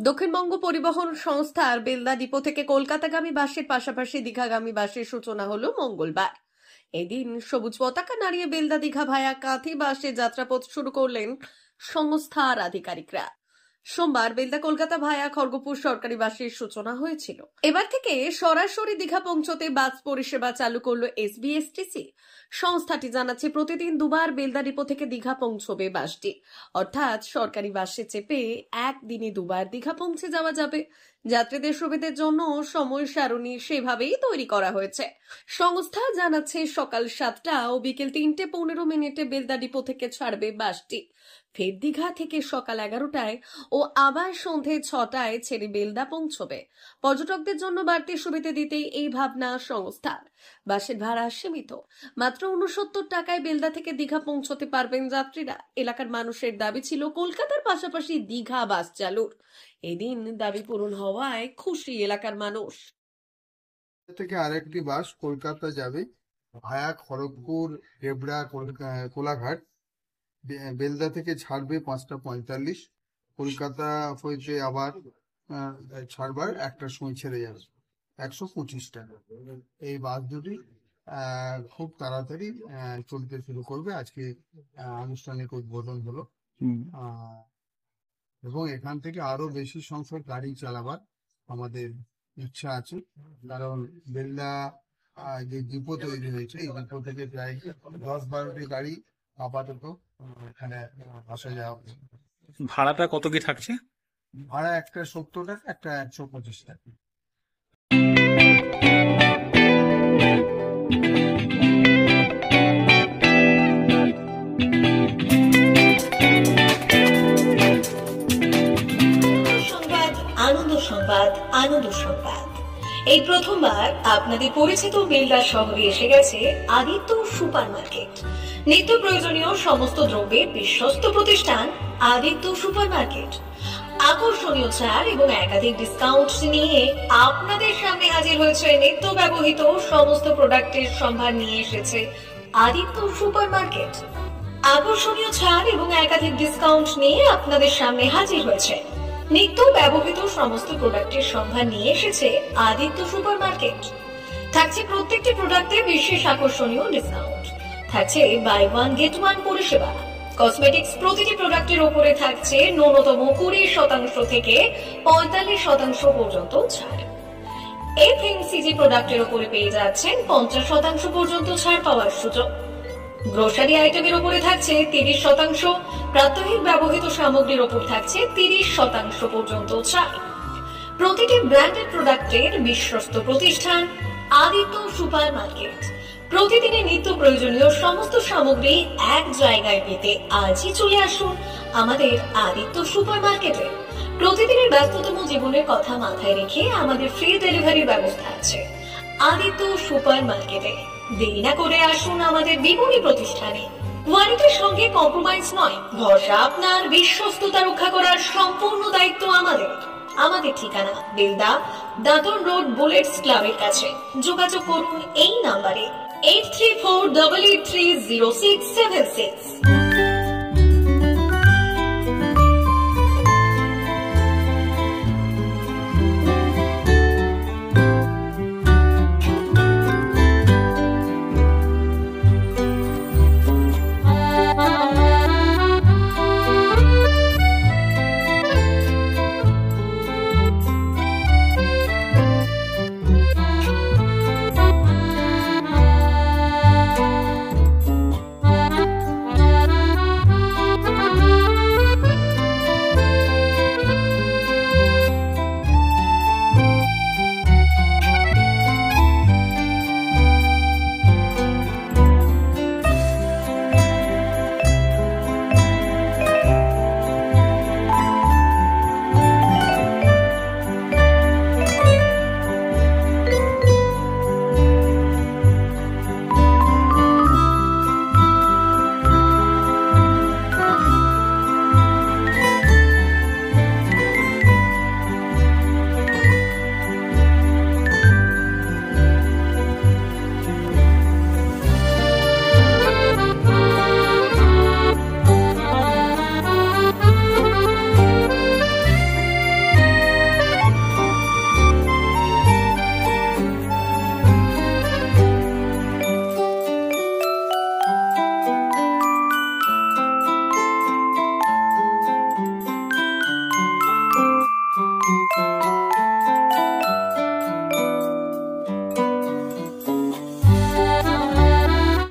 দক্ষিণবঙ্গ পরিবহন সংস্থার বেলদা ডিপো থেকে কলকাতাগামী বাসের পাশাপাশি দীঘাগামী বাসের সূচনা হলো মঙ্গলবার। এদিন সবুজ পতাকা নাড়িয়ে বেলদা দীঘা ভায়া কাঁথি বাসে যাত্রাপথ শুরু করলেন সংস্থার আধিকারিকরা। সোমবার বেলদা কলকাতা ভায়া খড়গপুর সরকারি বাসের সূচনা হয়েছিল। এবার থেকে সরাসরি দীঘা পৌঁছতে বাস পরিষেবা চালু করলো এসবিএসটিসি। সংস্থাটি জানাচ্ছে প্রতিদিন দুবার বেলদা ডিপো থেকে দীঘা পৌঁছবে বাসটি, অর্থাৎ সরকারি বাসে চেপে একদিনে দুবার দীঘা পৌঁছে যাওয়া যাবে। যাত্রীদের সুবিধার জন্য সময় সারণী সেভাবেই তৈরি করা হয়েছে। সংস্থা জানাচ্ছে সকাল 7টা ও বিকেল 3:15 বেলদা ডিপো থেকে ছাড়বে বাসটি। ফের দীঘা থেকে সকাল 11টায় ও আবার সন্ধে 6টায় ছেড়ে বেলদা পৌঁছবে। পর্যটকদের জন্য বাড়তি সুবিধা দিতেই এই ভাবনা সংস্থার। বাসের ভাড়া সীমিত, মাত্র 69 টাকায় বেলদা থেকে দীঘা পৌঁছতে পারবেন যাত্রীরা। এলাকার মানুষের দাবি ছিল কলকাতার পাশাপাশি দীঘা বাস চালুর। এদিন দাবি পূরণ হওয়ায় খুশি এলাকার মানুষ। থেকে আরেকটি বাস কলকাতা যাবে ভায়া খড়গপুর ডেবরা কোলাঘাট। বেলদা থেকে ছাড়বে 5:45, কলকাতা হইতে আবার ছাড়বার 1টার সময় ছেড়ে যাবে। 125 টাকা। এই বাস দুটি খুব তাড়াতাড়ি চলতে শুরু করবে। আজকে আনুষ্ঠানিক উদ্বোধন হলো এবং এখান থেকে আরো বেশি সংখ্যক গাড়ি চালাবার আমাদের ইচ্ছা আছে, কারণ বেলদা যে ডিপো তৈরি হয়েছে এই ডিপো থেকে প্রায় 10-12টি গাড়ি আপাতত এখানে আসা যাওয়া। ভাড়াটা কত কি থাকছে? ভাড়া একটা 70 টাকা, একটা 125 টাকা। আনন্দ সংবাদ, আনন্দ সংবাদ। এই প্রথমবার আপনাদের পরিচিত বেলদা শহরে এসে গেছে আদিত্য সুপার মার্কেট। নিত্য প্রয়োজনীয় সমস্ত দ্রব্যের বিশ্বস্ত প্রতিষ্ঠান আদিত্য সুপার মার্কেট। আকর্ষণীয় ছাড় এবং একাধিক ডিসকাউন্ট নিয়ে আপনাদের সামনে হাজির হয়েছে। নিত্য ব্যবহৃত সমস্ত প্রোডাক্টের সম্ভার নিয়ে এসেছে আদিত্য সুপার মার্কেট। আকর্ষণীয় ছাড় এবং একাধিক ডিসকাউন্ট নিয়ে আপনাদের সামনে হাজির হয়েছে। নিত্য ব্যবহৃত সমস্ত প্রোডাক্টের সম্ভার নিয়ে এসেছে আদিত্য সুপার মার্কেট। থাকছে প্রত্যেকটি প্রোডাক্টে বিশেষ আকর্ষণীয় ডিসকাউন্ট। থাকছে বাই ওয়ান গেট ওয়ান পরিষেবা। কসমেটিক্স প্রতিটি প্রোডাক্টের উপরে থাকছে ন্যূনতম 20% থেকে 45% পর্যন্ত ছাড়। এফএমসিজি প্রোডাক্টের উপরে পেয়ে যাচ্ছেন 50% পর্যন্ত ছাড় পাওয়ার সুযোগ। গ্রোসারি আইটেমের উপরে থাকছে 30%, প্রাত্যহিক ব্যবহৃত সামগ্রীর উপর থাকছে 30% পর্যন্ত ছাড়। প্রতিটি ব্র্যান্ডেড প্রোডাক্টের বিশ্বস্ত প্রতিষ্ঠান আদিত্য সুপার মার্কেট। প্রতিদিনের নিত্য প্রয়োজনীয় সমস্ত সামগ্রী এক জায়গায় পেতে আজই চলে আসুন আমাদের আদিত্য সুপার মার্কেটে। প্রতিদিনের ব্যস্ততম জীবনের কথা মাথায় রেখে আমাদের ফ্রি ডেলিভারির ব্যবস্থা আছে আদিত্য সুপার মার্কেটে। দেরি না করে আসুন আমাদের বিপণী প্রতিষ্ঠানে। কোয়ালিটির সঙ্গে কম্প্রোমাইজ নয়, ভরসা আপনার, বিশ্বস্ততা রক্ষা করার সম্পূর্ণ দায়িত্ব আমাদের। আমাদের ঠিকানা বেলদা দাদন রোড বুলেটস ক্লাবের কাছে। যোগাযোগ করুন এই নাম্বারে 8348830676।